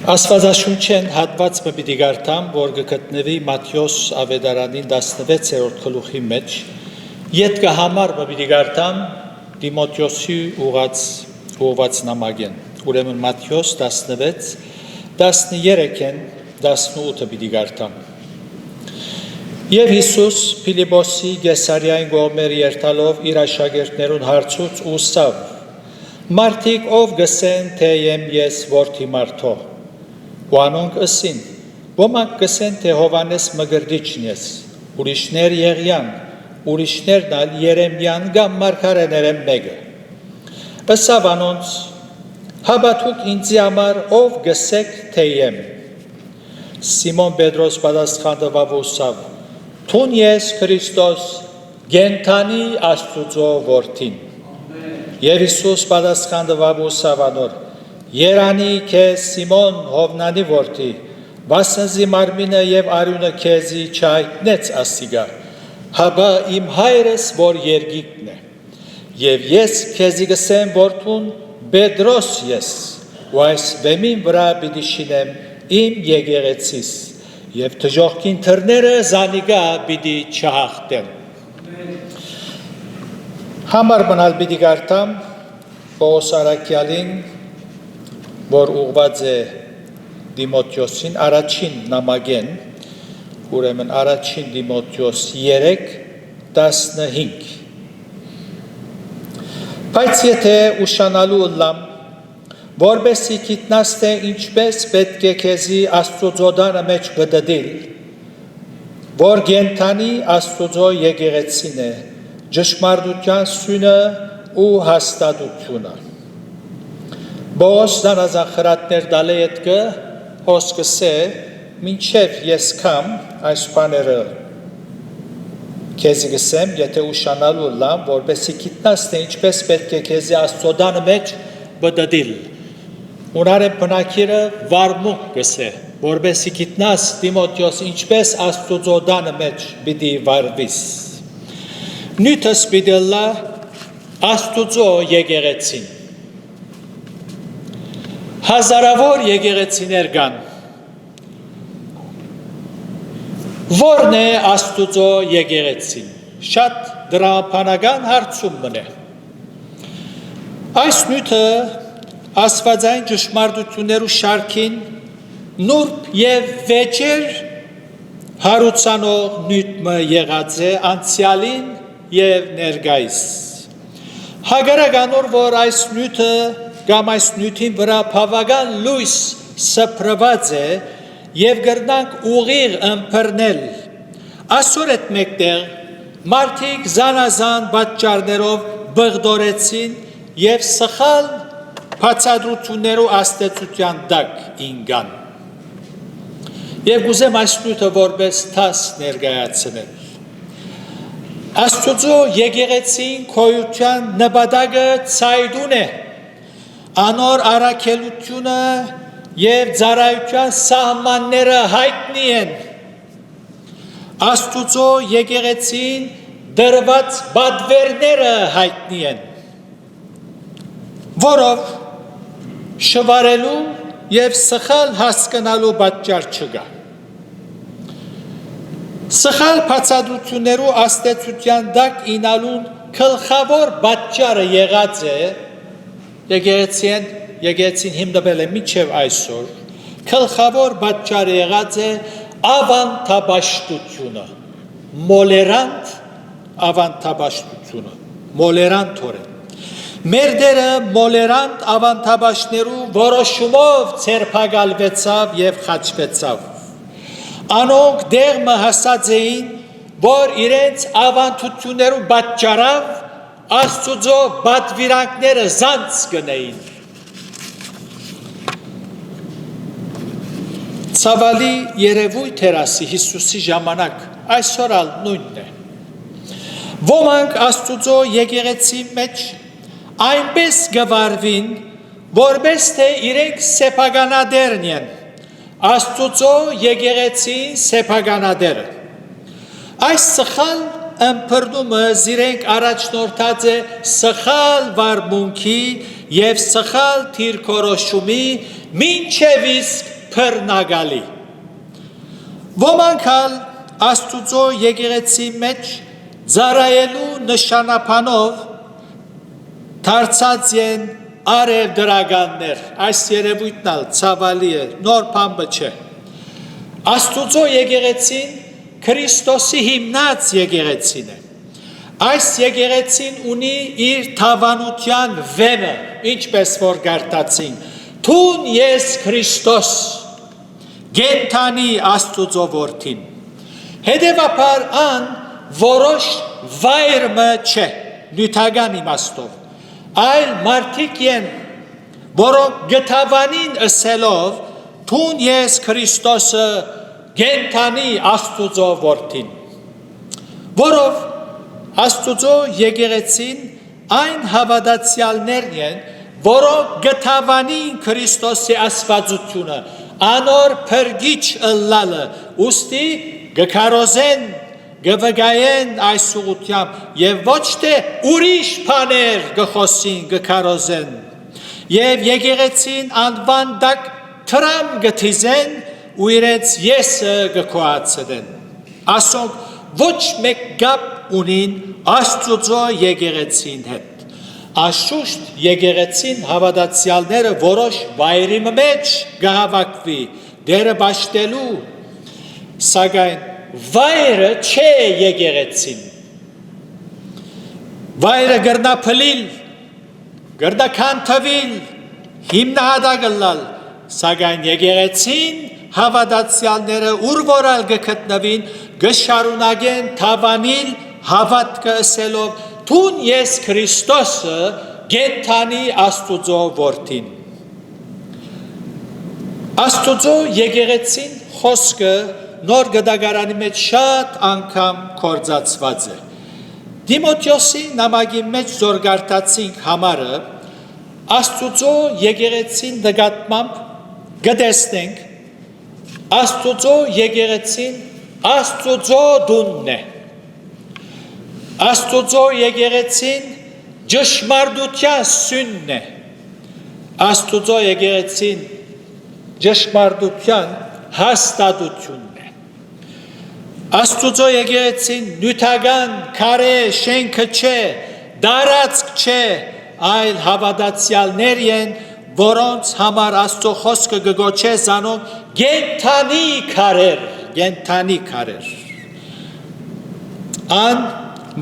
Աստվածաշունչեն հատվածը պիտի գարտամ, որ գտնվի Մատթեոս ավետարանին 16-րդ գլուխի մեջ, ետքը համար պիտի գարտամ Տիմոթեոսի ուղված նամակեն, ուրեմն Մատթեոս 16, 13-ն 18-ը պիտի գարտամ։ Եվ Հիսուս Փիլիպոսի Կեսարիային կողմեր երթալով իր աշակերտներուն հարցուց ու սավ, մարդիկ ով գսեն, թե եմ ես որդի մարդո, ու անոնք ըսին, ոմանք գսեն, թե Հովանես Մկրտիչն ես, ուրիշներ Եղիան, ուրիշներն ալ Երեմիան կամ մարգարեներեն մեկը։ Ըսավ անոնց, հաբաթուք ինձի համար ով գսեք, թե եմ։ Սիմոն Պետրոս պատասխանելով ուսավ, թուն ես Քրիստոս, գենթանի Աստուծո որդին։ Եվ Հիսուս պատասխանելով ուսավ անոր, Երանի քեզ Սիմոն Հովնանի որդի, վասնզի մարմինը եւ արյունը քեզի չհայտնեց ասիգա, հաբա իմ հայրս որ երգիկն է, եւ ես քեզի գսեմ որդուն Պետրոս ես, ու այս բեմին վրա պիտի շինեմ իմ եկեղեցիս, եւ թժողքին թռները զանիգա պիտի չհաղթեն։ Համար բնալ պիտի գարտամ Պողոս Արաքյալին, որ ուղված է Տիմոթեոսին առաջին նամակեն, ուրեմն առաջին Տիմոթեոս 3:15։ Բայց եթե ուշանալու ըլլամ, որբեսի գիտնաս թե ինչպես պետք է քեզի Աստուծոդանը մեջ բդդիլ, որ գենթանի Աստուծո եկեղեցին է, ճշմարտության սյունը ու հաստատությունը։ Բոս դանազան խրատներ դալե ետքը հոսկս է, մինչև ես կամ այս բաները քեզի գսեմ, եթե ուշանալու լամ, որբեսի գիտնաս թե ինչպես պետք է քեզի Աստծոդանը մեջ բդդիլ։ Ունարեմ բնակիրը վարմունք գսե, որբեսի գիտնաս Տիմոթեոս ինչպես Աստծոդանը մեջ պիտի վարվիս։ Նույնպես պիտի լա Աստուծո եկեղեցին։ Հազարավոր եկեղեցիներ կան, որն է Աստուծո եկեղեցին, շատ դրամապանական հարցում մնե։ Այս նյութը աստվածային ճշմարտություններու շարքին նուրբ եւ վեճեր հարուցանող նյութը եղած է անցյալին եւ ներկայիս։ Հագարականոր որ այս նյութը կամ այս նյութին վրա բավական լույս սփռված է եւ գրնանք ուղիղ ըմբռնել, այսօր այդ մեկտեղ մարդիկ զանազան պատճառներով բղդորեցին եւ սխալ բացատրություններու աստեցության տակ ինգան։ Եվ գուզեմ այս նյութը որպես տաս ներկայացնել։ Աստուծո եկեղեցին քոյության նպատակը ցայդուն է, անոր առաքելությունը եւ ծառայության սահմանները հայտնի են։ Աստուծո եկեղեցին դրված բադվերները հայտնի են, որով շվարելու եւ սխալ հասկանալու պատճառ չկա։ Սխալ բացատրություններու աստեցության տակ ինալուն գլխավոր պատճառը եղած է եկեղեցին հիմնվել է մինչև այսօր, գլխավոր պատճառը եղած է ավանդաբաշխությունը, մոլերանտ ավանդաբաշխությունը, մոլերանտորեն։ Մեր դերը մոլերանտ ավանդաբաշխներու որոշումով ցերպակալվեցավ եւ խաչվեցավ։ Անոնք դեղը հասած էին, որ իրենց ավանդություններու պատճառով Աստուծո պատվիրանքները զանց գնային։ Ցավալի երևույթ էր ասի Հիսուսի ժամանակ, այսօր ալ նույնն է։ Ոմանք Աստուծո եկեղեցի մեջ այնպես գվարվին, որպես թե իրենք սեփականադերն են, Աստուծո եկեղեցին սեփականադերը։ Այս սխալ ըմբռնումը զիրենք առաջնորդած է սխալ վարմունքի եւ սխալ դիրքորոշումի մինչեւ իսկ բռնագալի։ Ոմանք ալ Աստուծո եկեղեցի մեջ ծառայելու նշանաբանով դարձած են արև դրականներ, այս երևույթն ալ ցավալի է, նոր բան չէ։ Աստուծո եկեղեցին Քրիստոսի հիմնած եկեղեցին է։ Այս եկեղեցին ունի իր թավանության վեմը, ինչպես որ գարտացին, թուն ես Քրիստոս, գենթանի Աստուծո որդին։ Հետևաբար ան որոշ վայրը չէ, նյութական իմաստով, այլ մարդիկ են, որոնք գթավանին ասելով, թուն ես Քրիստոսը, գենթանի Աստուծո որդին, որով Աստուծո եկեղեցին այն հավատացյալներն են, որոնք գթավանին Քրիստոսի ասվածությունը, անոր փրկիչ ըլլալը, ուստի գքարոզեն, գվգայեն այս ուղությամբ եւ ոչ թե ուրիշ բաներ գխոսին գքարոզեն եւ եկեղեցին անվան դակ թրամ գթիզեն ու իրենց եսը գքոացեն ասոնք ոչ մեկ գապ ունին Աստուծո եկեղեցին հետ Աշուշտ եկեղեցին հավատացյալները որոշ վայրի մեջ գահավաքվի դերը բաշտելու սակայն վայրը չէ եկեղեցին վայրը գրնա փլիլ գրնա քանթավիլ հիմնահատակլալ սակայն եկեղեցին հավատացյալները ուր որալ գտնվին գշարունակեն թավանիլ հավատքը ասելով թուն ես Քրիստոսը գենթանի Աստուծո որդին Աստուծո եկեղեցին խոսքը նոր գդագարանի մեջ շատ անգամ կործացված է Դիմոթեոսի նամակի մեջ զորգարտացինք համարը Աստուծո եկեղեցին նկատմամբ գտեսնենք Աստուծո եկեղեցին Աստուծո դունն է Աստուծո եկեղեցին ճշմարտության սյունն է Աստուծո եկեղեցին ճշմարտության հաստատությունն է Աստուծո եկեղեցին նյութական քարե շենքը չէ դարածք չէ այլ հավատացյալներ են որոնց համար Աստծո խոսքը գոչե զանոն գենթանի քարեր ան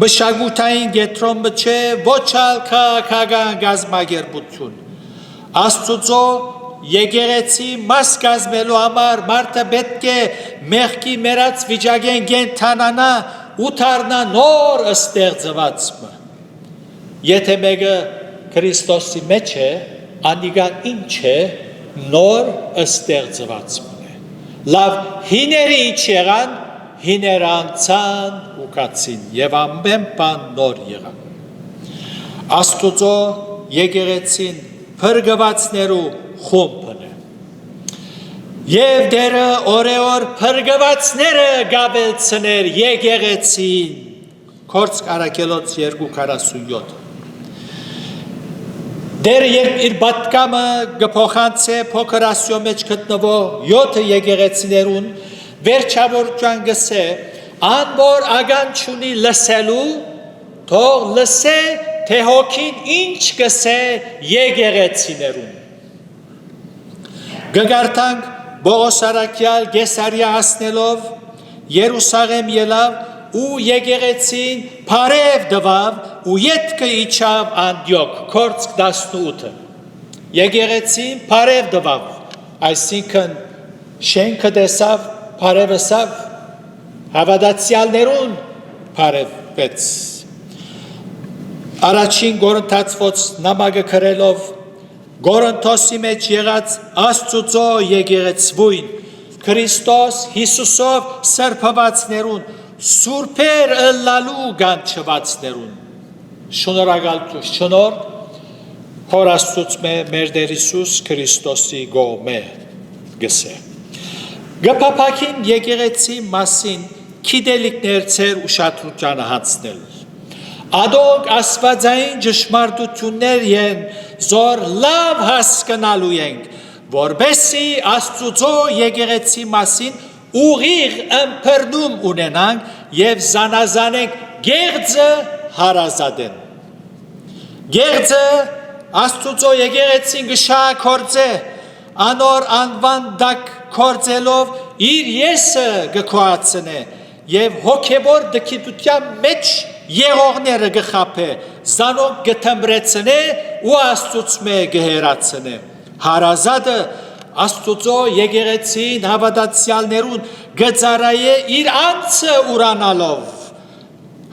մշակութային գետրոմը չէ ոչ ալ քաղաքական գազագերբություն Աստուծո եկեղեցի մաս կազմելու համար մարդը պետք է մեղքի մերած վիճակեն գենթանանա ու դառնա նոր ստեղծվածը եթե մեկը Քրիստոսի մեջ է անիկան ինչ է նոր ստեղծվածն է լավ հիների ինչ եղան հիներանցան ու կացին եւ ամեն բան նոր եղան Աստուծո եկեղեցին փրկվածներու խումբն է եւ դերը օրեոր փրկվածները գաբելցներ եկեղեցին Կորցք Արաքելոց 2:47 Դեր երբ իր բատկամը գփոխանցե փոքր ասյո մեջ գտնվող 7 եկեղեցիներուն վերջավորության գսե անոր ագանչունի լսելու թող լսե թե հոգին ինչ գսե եկեղեցիներուն գգարտանք Բողոս Արաքյալ Գեսարիա հասնելով Երուսաղեմ ելավ ու եկեղեցին բարև դվավ ու ետքը իջավ Անդիոք Կորցք 18 եկեղեցին բարև դվավ այսինքն շենքը տեսավ բարևսավ հավատացյալներուն բարևեց Առաջին Գորընթացոց նամակը գրելով Գորընթոսի մեջ եղած Աստուծո եկեղեցվույն Քրիստոս Հիսուսով սրբվածներուն Սուրբեր ըլլալու գանչվածներուն Շնորհակալություն շնոր Հոր Աստծուց մեր Տեր Հիսուս Քրիստոսի գոմե գսե Գփափակին եկեղեցի մասին քիդելիկներ ծեր ուշադրությանը հացնել Ադոք աստվածային ճշմարտություններ են զոր լավ հասկանալու ենք որբեսի Աստուծո եկեղեցի մասին ուղիղ ըմբռնում ունենանք եւ զանազանենք գեղձը հարազատեն։ Գեղձը Աստուծո եկեղեցին գշակորձե անոր անվան դակ կորձելով իր եսը գկոացնե եւ հոգեբոր դքիտության մեջ եղողները գխափե զանոք գթմրեցնե ու Աստուծմե գհերացնե հարազատը Աստուծո եկեղեցին հավատացյալներուն գծարայե իր անձը ուրանալով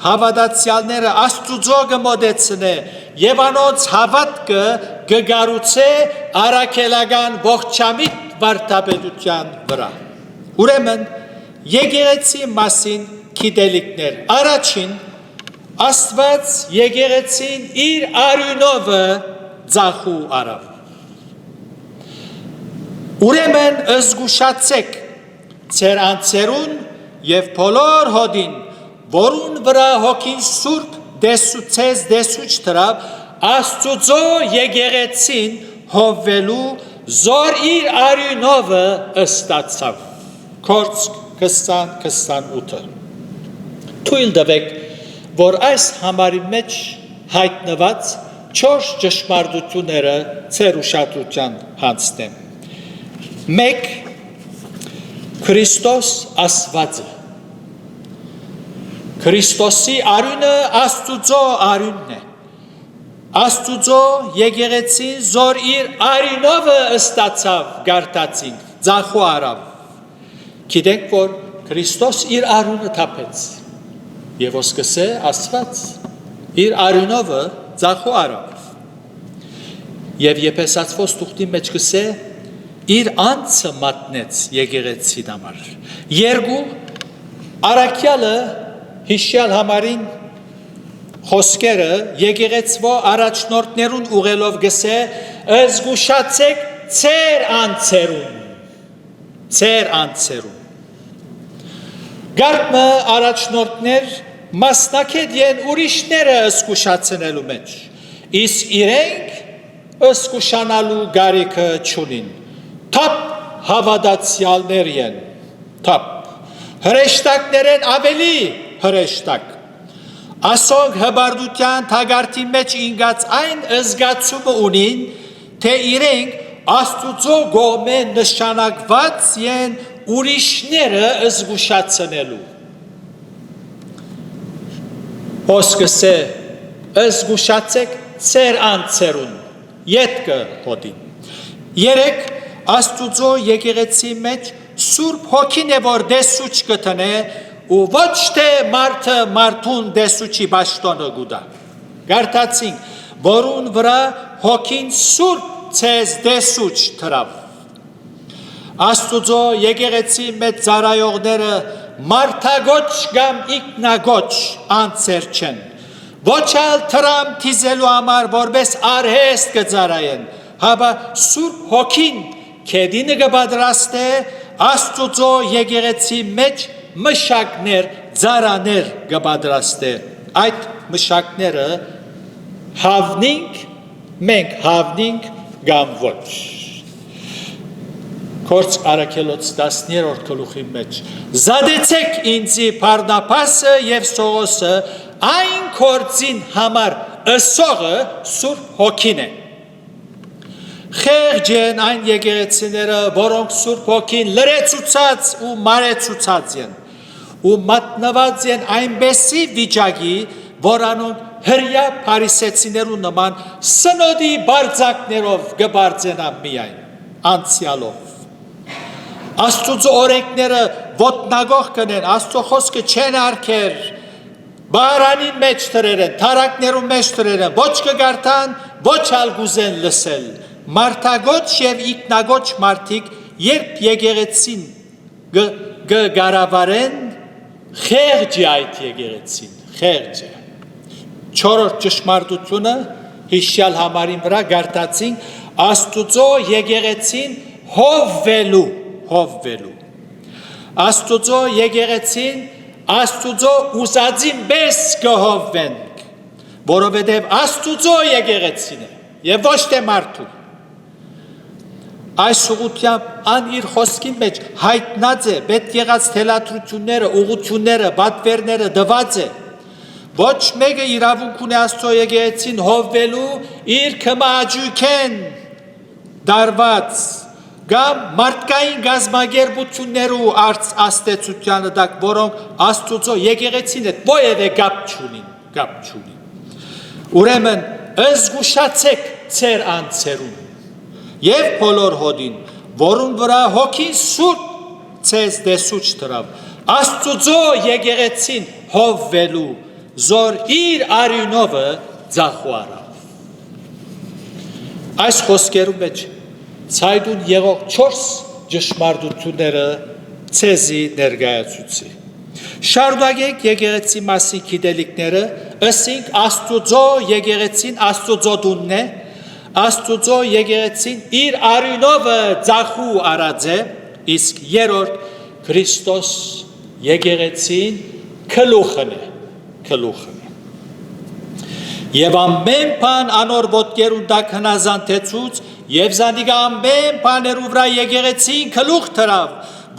հավատացյալները Աստուծո գմոդեցնե եւ անոնց հավատքը գգարուցե արաքելական ողջամիտ վարդապետության վրա ուրեմն եկեղեցի մասին գիտելիքներ առաջին Աստված եկեղեցին իր արյունովը ձախու արավ ուրեմն զգուշացեք ձեր անձերուն եւ բոլոր հոդին որուն վրա հոգին սուրբ դեսուց դրավ Աստուծո եկեղեցին հովվելու զոր իր արյունովը ստացավ Կորձ 20-28 Թույլ տվեք որ այս համարի մեջ հայտնված 4 ճշմարտությունները ձեր ուշադրության հանձնեմ 1 Քրիստոս Աստվածը Քրիստոսի արյունը Աստուծո արյունն է Աստուծո եկեղեցին զոր իր արյունովը ստացավ գարտացինք ձախու արավ գիտենք որ Քրիստոս իր արյունը թափեց եւ ոսկսե Աստված իր արյունովը ձախու արավ եւ Եփեսացվոս տուղտի մեջ գսե իր անձը մատնեց եկեղեցի համար երկու արաքյալը հիշյալ համարին խոսքերը եկեղեցվո առաջնորդներուն ուղելով գսե զգուշացեք ձեր անձերուն Գարմը առաջնորդներ մասնակետ են ուրիշները զգուշացնելու մեջ իսկ իրենք զգուշանալու գարիքը չունին թափ հավատացյալներ են թափ հրեշտակներ են ավելի հրեշտակ Ասոնք հբարդության թագարտի մեջ ինգած այն զգացումը ունին, թե իրենք Աստուծո գոմե նշանակված են ուրիշները զգուշացնելու։ Ոսկսե զգուշացեք ձեր անձերուն, ետքը հոտին։ Երեք Աստուծո եկեղեցի մեջ Սուրբ Հոգին է որ դեսուչ կտնե ու ոչ թե մարդը մարդուն դեսուչի բաշտոնը գուտա։ Գարտացինք, որուն վրա Հոգին Սուրբ ցեզ դեսուչ թրավ։ Աստուծո եկեղեցի մեջ ծառայողները մարդագոչ կամ ինքնագոչ անձեր չեն։ Ոչ ալ թրամ թիզելու համար որպես արհեստ կծառայեն, հաբա Սուրբ Հոգին քեդինը կպատրաստե Աստուծո եկեղեցի մեջ մշակներ, ծառաներ կպատրաստե։ Այդ մշակները հավնինք, մենք հավնինք կամ ոչ։ Կորց Արաքելոց 10-րդ գլուխի մեջ զադեցեք ինձի Բարնաբասը եւ Սողոսը այն կորցին համար ըսողը Սուրբ Հոգին է։ Խեղճ են այն եկեղեցիները, որոնք Սուրբ Հոգին լրացուցած ու մարեցուցած են ու մատնված են այնպեսի վիճակի, որանոնք հրյա փարիսեցիներու նման սնոդի բարձակներով կբարձենան միայն անցյալով։ Աստուծո օրենքները ոտնագող կնեն, Աստծո խոսքը չեն արգեր, բարանին մեջ թրերեն, թարակներու մեջ թրերեն, ոչ կգարտան, ոչ ալ գուզեն լսել։ Մարդագոչ եւ ինքնագոչ մարդիկ երբ եկեղեցին գարավարեն, խեղճ է այդ եկեղեցին, խեղճ է։ Չորրորդ ճշմարտությունը հիշյալ համարին վրա գարտացին Աստուծո եկեղեցին հովվելու Աստուծո եկեղեցին Աստուծո ուզածին պես կհովվենք, որովհետև Աստուծո եկեղեցին է եւ ոչ թե մարդու։ այս ուղղությամբ ան իր խոսքի մեջ հայտնած է պետք եղած թելադրությունները, ուղղությունները, պատվերները դված է ոչ մեկը իրավունք ունի Աստծո եկեղեցին հովվելու իր կմաաջույքեն դարված կամ մարդկային գազագերբություններու աստեցությանը դակ, որոնք Աստծո եկեղեցին հետ ովևէ կապ չունին։ Ուրեմն զգուշացեք ձեր անձերուն եւ բոլոր հոդին, որուն վրա հոգին սուրբ ցեզ դեսուչ դրավ, Աստծո եկեղեցին հովվելու, զոր իր արյունովը ձախուարավ։ Այս խոսքերու մեջ ցայդուն եղող 4 ճշմարտությունները ցեզի ներկայացուցի։ Շարունակեք եկեղեցի մասի գիտելիքները, ըսինք Աստծո եկեղեցին Աստծո դունն է, Աստծո եկեղեցին իր արյունովը ձախու արած է, իսկ երրորդ Քրիստոս եկեղեցին գլուխն է։ Եվ ամեն բան անոր ոտքերուն տակ հնազանդեցուց, եւ զանիկա ամեն բաներու վրա եկեղեցին գլուխ դրավ,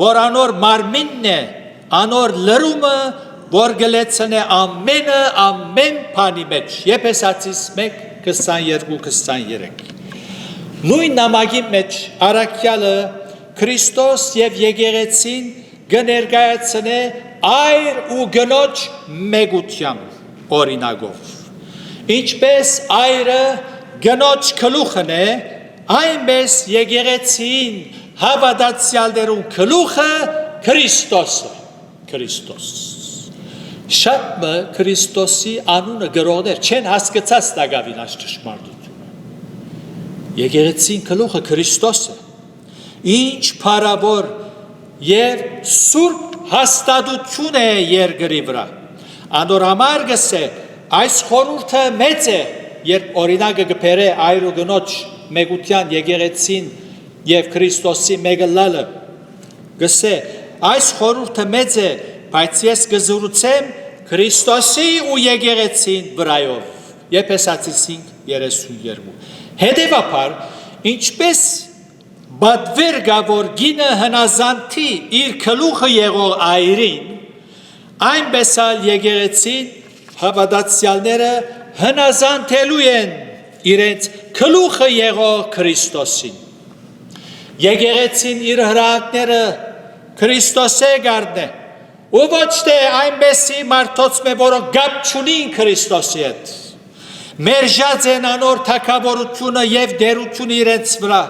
որ անոր մարմինն է, անոր լրումը, որ գլեցնե ամեն բանի մեջ։ Եփեսացիս 1:22-23։ Նույն նամակի մեջ առաքյալը Քրիստոս եւ եկեղեցին կներկայացնե այր ու գնոջ մեգությամբ օրինակով։ Ինչպես այրը գնոջ գլուխն է, այնպես եկեղեցին հավատացյալներուն գլուխը Քրիստոս։ Շատ մը Քրիստոսի անունը գրողներ չեն հասկացած տակավին այս ճշմարտությունը։ Եկեղեցին գլուխը Քրիստոս է։ Ինչ փառավոր եւ սուրբ հաստատություն է երկրի վրա։ Անոր համար գսե այս խորհուրդը մեծ է, երբ օրինակը գբերե այր ու գնոջ մեգության եկեղեցին եւ Քրիստոսի մեգլալը գսե այս խորհուրդը մեծ է, բայց ես կզրուցեմ Քրիստոսի ու եկեղեցին վրայով։ Եփեսացիս 5:32։ Հետևաբար, ինչպես բադվեր գա որ գինը հնազանդի իր գլուխը եղող այրին, այնպես ալ եկեղեցին հավատացյալները հնազանդելու են իրենց գլուխը եղող Քրիստոսին։ Եկեղեցին իր հրահակները Քրիստոսե գարդն է, ու ոչ թե այնպեսի մարդոց մե, որոնք գապ չունին Քրիստոսի հետ, մերժած են անոր թագավորությունը եւ դերությունը իրենց վրա։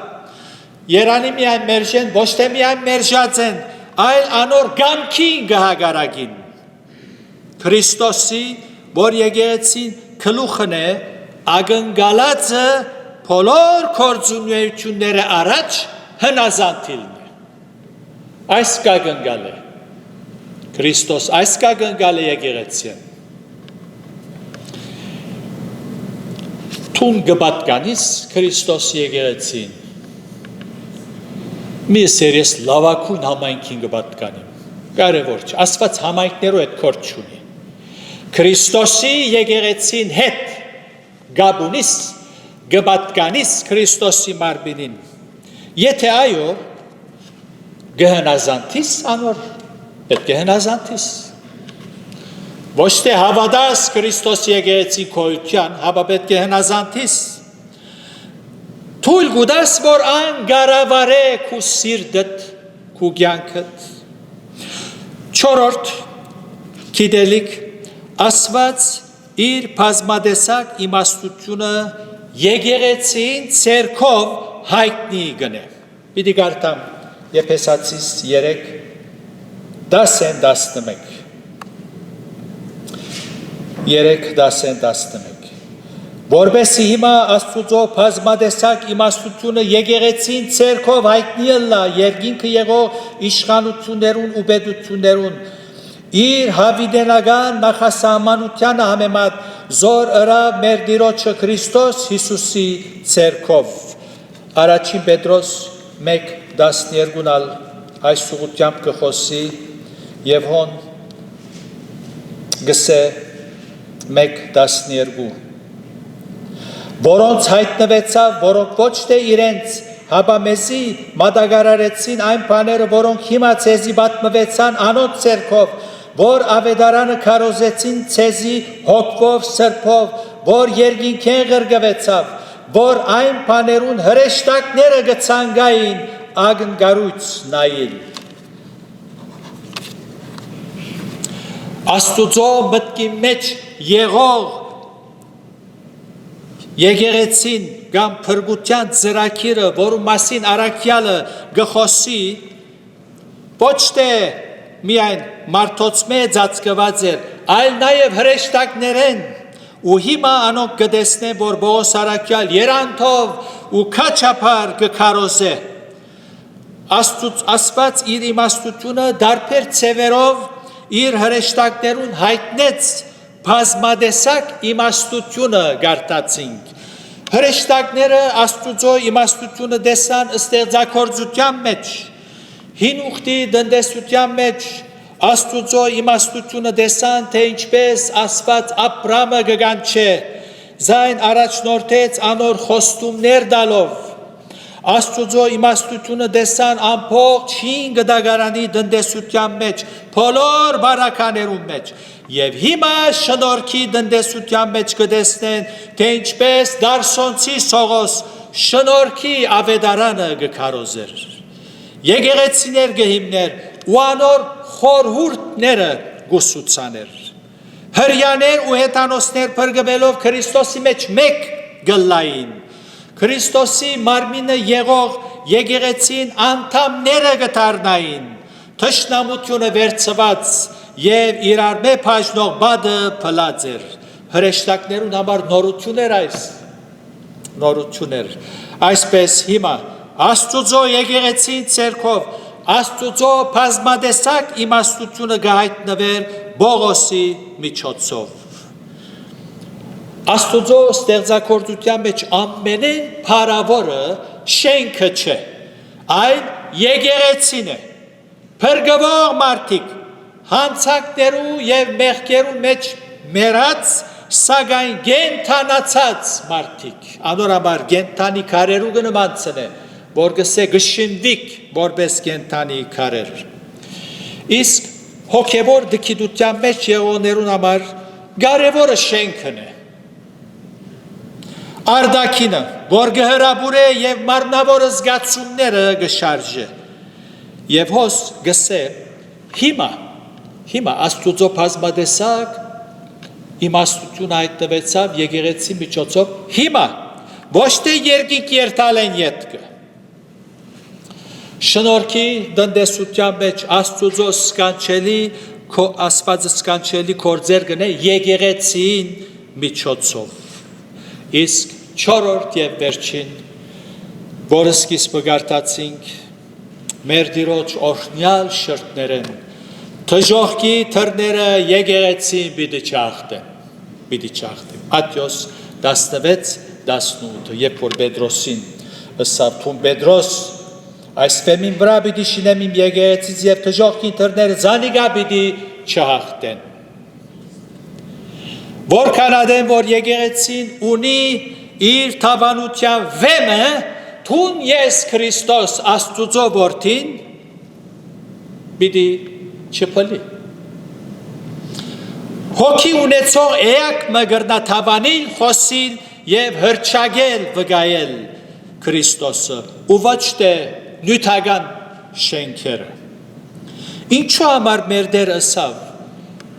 Երանի միայն մերժեն, ոչ թե միայն մերժած են, այլ անոր գամքին գահագարագին։ Քրիստոսի, որ եկեղեցին գլուխն է, ակնկալածը բոլոր գործունեությունները առաջ հնազանդիլն է։ Այս կակնկալ է Քրիստոս, այս կակնկալ է եկեղեցին։ Թուն գբատկանիս Քրիստոս եկեղեցին։ Մի սերես լավակույն համայնքին գբատկանիմ։ Կարևոր չէ, Աստված համայնքներու հետ կորդ չունի։ Քրիստոսի եկեղեցին հետ գաբունիս գբատկանիս Քրիստոսի մարմինին։ Եթե այո, գհնազանդիս անոր, պետք է հնազանդիս։ Ոչ թե հավատաս Քրիստոս եկեղեցի քոյության, հապա պետք է հնազանդիս։ Թույլ գուտաս, որ ան գարավարե քու սիրտդ, քու կյանքդ։ Չորրորդ գիտելիք, Աստված իր բազմադեսակ իմաստությունը եկեղեցին ցերկով հայտնի գնե։ Պիտի գարտամ Եփեսացիս 3:10-11 3:10-11 Որբեսի հիմա Աստծո բազմադեսակ իմաստությունը եկեղեցին ցերկով հայտնի լա երկինքը եղող իշխանություններուն ու պետություններուն իր հավիտենական նախասահմանությանը համեմատ զոր ըրավ մեր Տիրոջը Քրիստոս Հիսուսի ցերկով։ Առաջին Պետրոս 1:12-ալ այս ուղղությամբ կխոսի եւ հոն գսե 1:12 որոնց հայտնվեցավ, որոնք ոչ թե իրենց հաբա մեզի մատակարարեցին այն բաները, որոնք հիմա ցեզի պատմվեցան անոց ցերքով, որ ավետարանը քարոզեցին ցեզի հոգով, սրբով, որ երկինքեն ղրգվեցավ, որ այն բաներուն հրեշտակները գցանգային ագնգարույց նայիլ։ Աստուծո մտքի մեջ եղող եկեղեցին կամ փրկության ծրագիրը, որու մասին առաքյալը գխոսի, ոչ թե միայն մարդոց մեջ ծածկված էր, այլ նաև հրեշտակներեն, ու հիմա անոնք կտեսնեն, որ Պողոս առաքյալ երանքով ու քաչափար կքարոզե։ Աստված իր իմաստությունը դարբեր ցևերով իր հրեշտակներուն հայտնեց բազմադեսակ իմաստությունը գարտացինք։ Հրեշտակները Աստուծո իմաստությունը տեսան ստեղծագործության մեջ, հին ուխտի տնտեսության մեջ Աստուծո իմաստությունը տեսան, թե ինչպես Աստված Աբրամը գգանչե, զայն առաջնորդեց անոր խոստումներ տալով։ Աստուծո իմաստությունը տեսան ամբողջ 5 դագարանի տնտեսության մեջ, բոլոր բարականերուն մեջ, եւ հիմա շնորհքի տնտեսության մեջ կտեսնեն, թե ինչպես Դարսոնցի Սողոս շնորհքի ավետարանը գքարոզեր, եկեղեցիներ գհիմներ ու անոր խորհուրդները գուսուցաներ, հրյաներ ու հետանոսներ փրկվելով Քրիստոսի մեջ մեկ գլային, Քրիստոսի մարմինը եղող եկեղեցին անդամները գտարնային, թշնամությունը վերցված եւ իրար մե բաժնող բադը փլած էր, հրեշտակներուն համար նորություններ նորություններ, այսպես հիմա Աստուծո եկեղեցին ցերքով, Աստուծո բազմադեսակ իմաստությունը գահիտնվեր Պողոսի միջոցով։ Աստուծո ստեղծագործության մեջ ամենեն փառավորը շենքը չէ, այլ եկեղեցին է, փրկվող մարդիկ, հանցակներու եւ մեղքերու մեջ մեռած, սակայն գենթանացած մարդիկ, անորաբար գենթանի քարերու կնմանցն է, որ գսե գշնդիկ որպես գենթանի քարեր։ Իսկ հոգևոր դքիդության մեջ եղողներուն համար կարևորը շենքն է, արդակինը, որ գհրաբուր է և մարմնավոր զգացումները գշարժե, և հոս գսե, հիմա Աստուծո բազմադեսակ իմաստություն հայտնվեցավ եկեղեցի միջոցով, հիմա ոչ թե երկինք երթալ են ետքը, շնորհքի տնտեսության մեջ Աստուծո սկանչելի, Աստվածը սկանչելի գործեր գնե եկեղեցին միջոցով։ Իսկ չորրորդ եւ վերջին, որը սկիզբը գարտացինք, մեր Տիրոջ օրհնյալ շրթներեն, թժողքի թռները եկեղեցին պիտի չախտեն։ Մատթեոս 16:18, երբ որ Պետրոսին ըսավ թուն Պետրոս, այս ֆեմին վրա պիտի շինեմ իմ եկեղեցից եւ թժողքի թռները զանիգա պիտի չախտեն։ Որքան ադեմ, որ եկեղեցին ունի իր թավանության վեմը, թուն ես Քրիստոս Աստուծո որդին, պիտի չփլի։ Հոգի ունեցող էակ մգրնա թավանին խոսիլ և հրճագել վգայել Քրիստոսը, ու ոչ թե նյութական շենքերը։ Ինչու համար մեր Տեր ըսավ,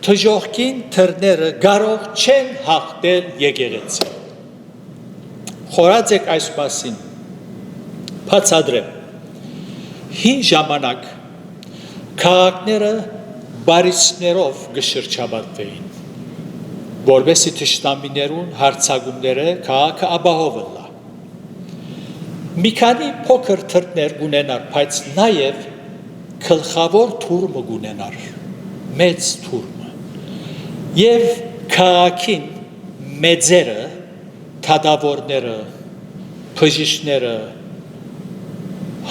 թժողքին թռները կարող չեն հաղթել եկեղեցին։ Խորած եք այս մասին, բացատրեմ։ Հին ժամանակ քաղաքները բարիսներով գշրջաբատվեին, որովհետեւ թշնամիներուն հարձակումները քաղաքը ապահովել լա։ Մի քանի փոքր թռներ գունենար, բայց նաև գլխավոր թուրմը գունենար, մեծ թուրմը։ Եվ քաղաքին մեծերը, թադավորները, բժիշկները,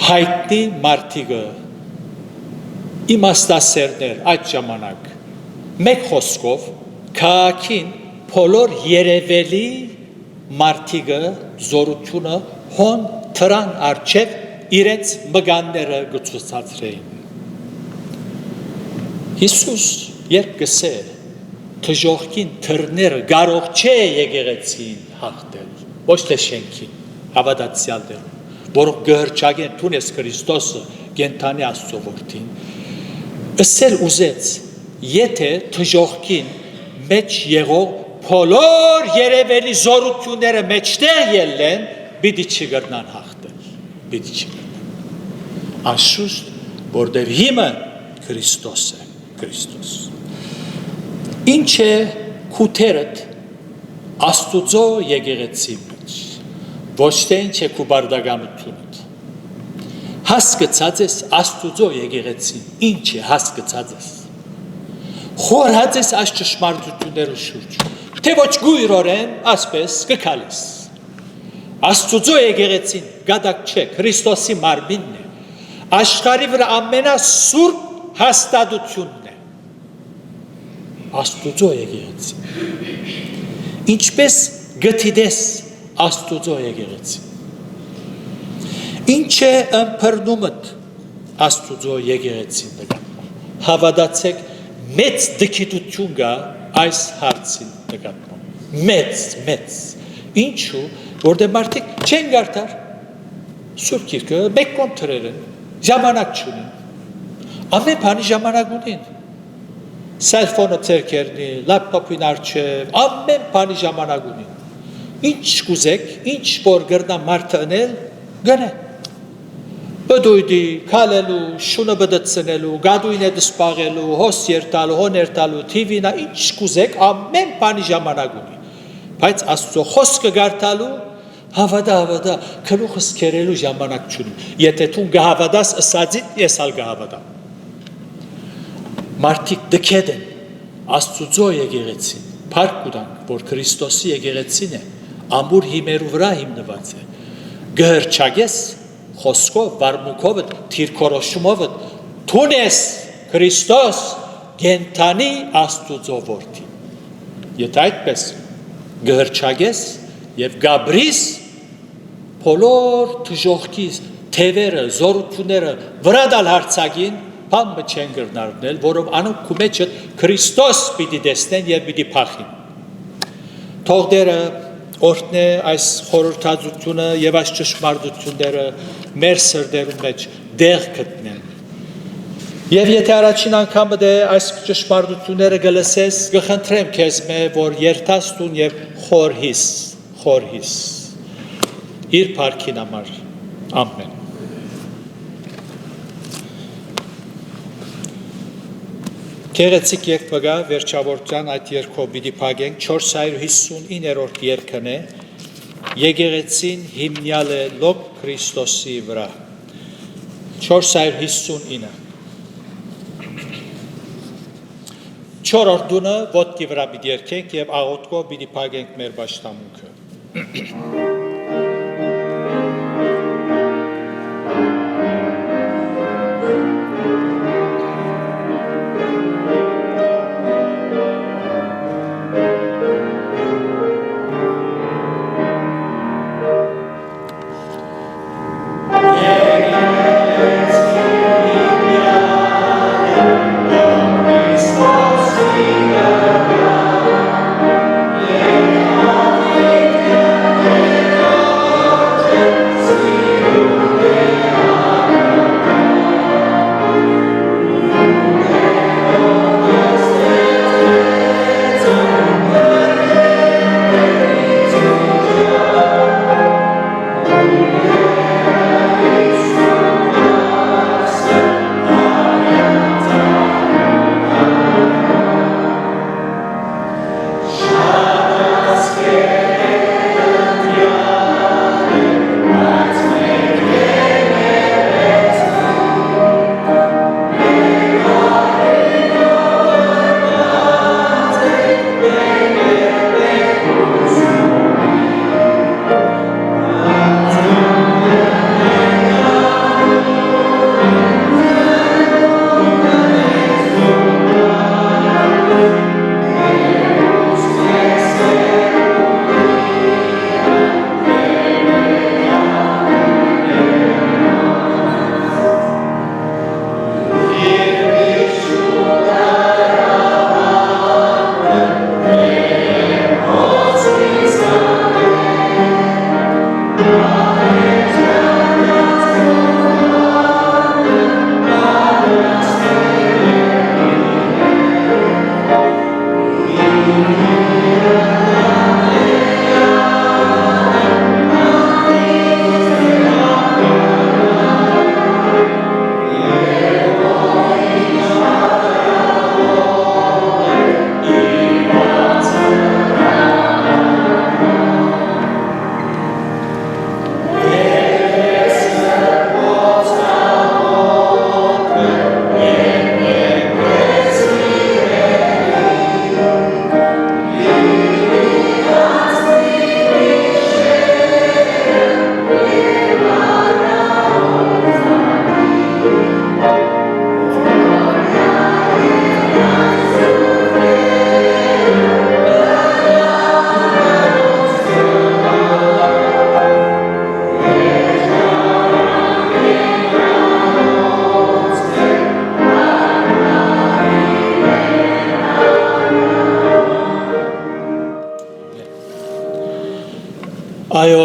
հայտնի մարդիկը, իմաստասերներ այդ ժամանակ, մեկ խոսքով քաղաքին բոլոր երևելի մարդիկը զորությունը հոն թրան արջև իրենց մգանները գծուցածրեին։ Հիսուս երբ գսե թժողքին թրները կարող չէ եկեղեցին հաղթել, ոչ թե շենքին, հավատացյալներում, որոնք գհրճագեն տունես Քրիստոսը կենթանի Աստծո որդին, ըսել ուզեց, եթե թժողքին մեջ եղող բոլոր երևելի զորությունները մեջտեղ ելեն, պիտի չգրնան հաղթել, պիտի չգրնան։ Անշուշտ, որտեղ հիմը Քրիստոս է, Քրիստոս։ Ինչ է քութերդ Աստուծո եկեղեցի մեջ, ոչ թե ինչ է քու բարդագանությունդ։ Հասկացած ես Աստուծո եկեղեցին, ինչ է հասկացած ես։ Խորհած ես այս ճշմարտությունների շուրջ, թե ոչ գույրորեն ասպես կքալես։ Աստուծո եկեղեցին գադակ չէ, Քրիստոսի մարմինն է, աշխարհի վրա ամենասուրբ հաստատությունն է։ Աստուծո եկեղեցին։ Ինչպես գտիդես Աստուծո եկեղեցին։ Ինչ է ըմբռնումդ Աստուծո եկեղեցին նկատմամբ։ Հավատացեք, մեծ դքիտություն կա այս հարցին նկատմամբ։ Մեծ։ Ինչու, որտեղ մարդիկ չեն գարտար Սուրբ Գիրքը, մեկ կոնտրել են, ժամանակ չունեն։ Ամեն բանի ժամանակ ունեն։ Սելֆոնը ցերկերնի, լապտոպին արջև, ամեն բանի ժամանակ ունեն։ Ինչ կուզեք, ինչ որ գրնա մարդը անել, գնե։ Բդույդի, քալելու, շունը բդցնելու, գադույնը դսպաղելու, հոս երտալու, հոներ տալու, թիվինա, ինչ կուզեք, ամեն բանի ժամանակ ունի։ Բայց Աստծո խոսքը գարտալու, հավատա, քնուխս քերելու ժամանակ չունի։ Եթե դու գհավատաս ըսածին, ես ալ գհավատամ։ Մարդիկ դքեդ են Աստուծո եկեղեցին, փառք ունենք, որ Քրիստոսի եկեղեցին է, ամուր հիմերու վրա հիմնված է։ Գհրճագես խոսքով, վարմունքով, թիրքորոշումով թունես Քրիստոս կենթանի Աստուծո որդին։ Եթե այդպես գհրճագես եւ գաբրիս բոլոր թժողքի թևերը, զորությունները վրա դալ հարցակին, բան չեն գրնարնել, որով անոնք քու մեջը Քրիստոս պիտի տեսնեն եւ պիտի փախին։ Թող դերը օրհնե այս խորհրդածությունը եւ այս ճշմարտությունները մեր սրտերում մեջ դեղ գտնեն։ Եվ եթե առաջին անգամ դե այս ճշմարտությունները գլսես, կխնդրեմ քեզ որ երթաս տուն եւ խորհիս։ Իր փառքին համար։ Ամեն։ Գեղեցիկ երկվագա վերջավորության այդ երկով պիտի փակենք 459-րդ երգն է եկեղեցին հիմնյալ է լոկ Քրիստոսի վրա 459 չորրորդ դունը ոտքի վրա պիտի երգենք եւ աղոթքով պիտի փակենք մեր պաշտամունքը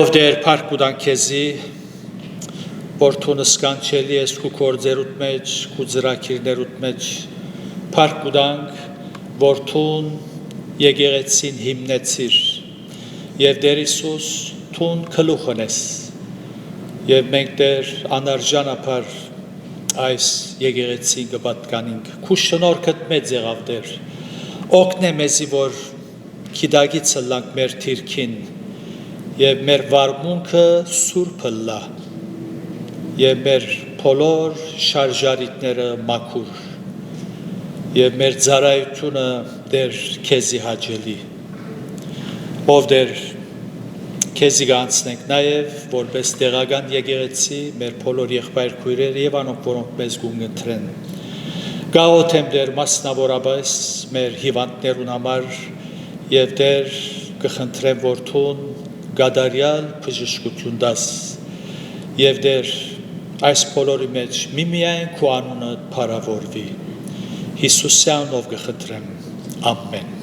ով դեր փառք ու տանք քեզի, որդուն սկանչելի ես քու գործերուդ մեջ, քու ծրագիրներուդ մեջ, փառք ու տանք, որդուն եկեղեցին հիմնեցիր, եւ դեր Հիսուս թուն գլուխն ես, եւ մենք դեր անարժանապար այս եկեղեցին կպատկանենք, քու շնորհքդ մեծ եղավ դեր, օգնե մեզի, որ քիդագից լանք մեր թիրքին, եւ մեր վարմունքը սուրբը լա, եւ մեր բոլոր շարժարիտները մաքուր, եւ մեր ծառայությունը դեր քեզի հաճելի, ով դեր քեզի կանցնենք նաև որպես տեղական եկեղեցի մեր բոլոր եղբայր քույրերը եւ անոնք որոնք մեզ գունգընտրեն գաղութեմ դեր մասնավորապես մեր հիվանդներուն համար եւ դեր կխնդրեմ որդուն գադարյալ բժշկություն դաս եւ դեր այս բոլորի մեջ միմիայն քո անունը փառավորվի Հիսուսյանով կխնդրեմ ամեն